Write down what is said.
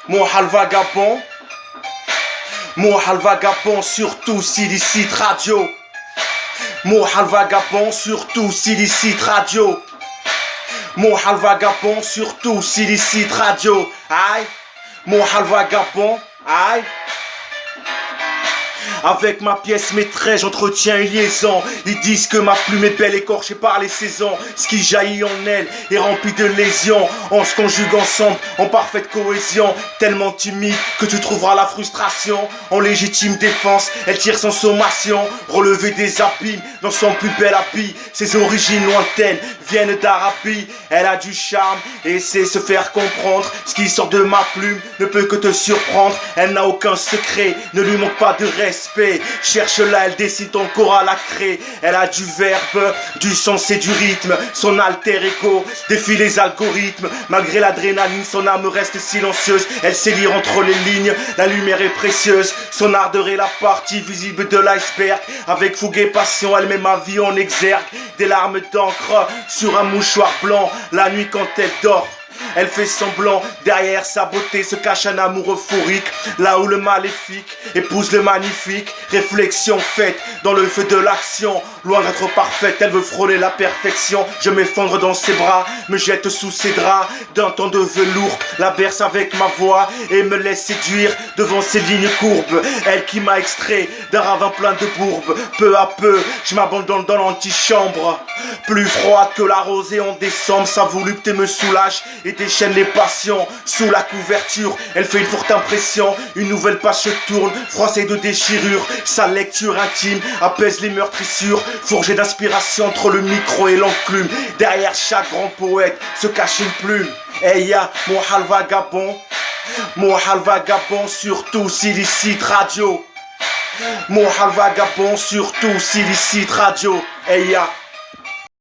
Mon hal vagabond. Mon hal vagabond, surtout Silicite Radio. Mon hal vagabond, surtout Silicite Radio. Mon hal vagabond, surtout Silicite Radio. Aïe. Mon hal vagabond. Aïe. Avec ma pièce maîtresse, j'entretiens une liaison. Ils disent que ma plume est belle, écorchée par les saisons. Ce qui jaillit en elle est rempli de lésions. On se conjugue ensemble en parfaite cohésion. Tellement timide que tu trouveras la frustration. En légitime défense, elle tire sans sommation. Relever des abîmes dans son plus bel habit. Ses origines lointaines viennent d'Arabie. Elle a du charme et sait se faire comprendre. Ce qui sort de ma plume ne peut que te surprendre. Elle n'a aucun secret, ne lui manque pas de respect. Cherche-la, elle dessine ton corps à la craie. Elle a du verbe, du sens et du rythme. Son alter ego défie les algorithmes. Malgré l'adrénaline, son âme reste silencieuse. Elle sait lire entre les lignes, la lumière est précieuse. Son ardeur est la partie visible de l'iceberg. Avec fougue et passion, elle met ma vie en exergue. Des larmes d'encre sur un mouchoir blanc. La nuit quand elle dort, elle fait semblant, derrière sa beauté se cache un amour euphorique. Là où le maléfique épouse le magnifique. Réflexion faite dans le feu de l'action. Loin d'être parfaite, elle veut frôler la perfection. Je m'effondre dans ses bras, me jette sous ses draps. D'un temps de velours, la berce avec ma voix et me laisse séduire devant ses lignes courbes. Elle qui m'a extrait d'un ravin plein de bourbes. Peu à peu, je m'abandonne dans l'antichambre. Plus froide que la rosée en décembre, sa volupté me soulage et déchaîne les passions. Sous la couverture, elle fait une forte impression. Une nouvelle page se tourne, froissée de déchirures. Sa lecture intime apaise les meurtrissures. Forgée d'inspiration entre le micro et l'enclume. Derrière chaque grand poète se cache une plume. Hey ya, mon hal vagabond. Mon hal vagabond, surtout Silicite Radio. Mon hal vagabond, surtout Silicite Radio. Hey ya.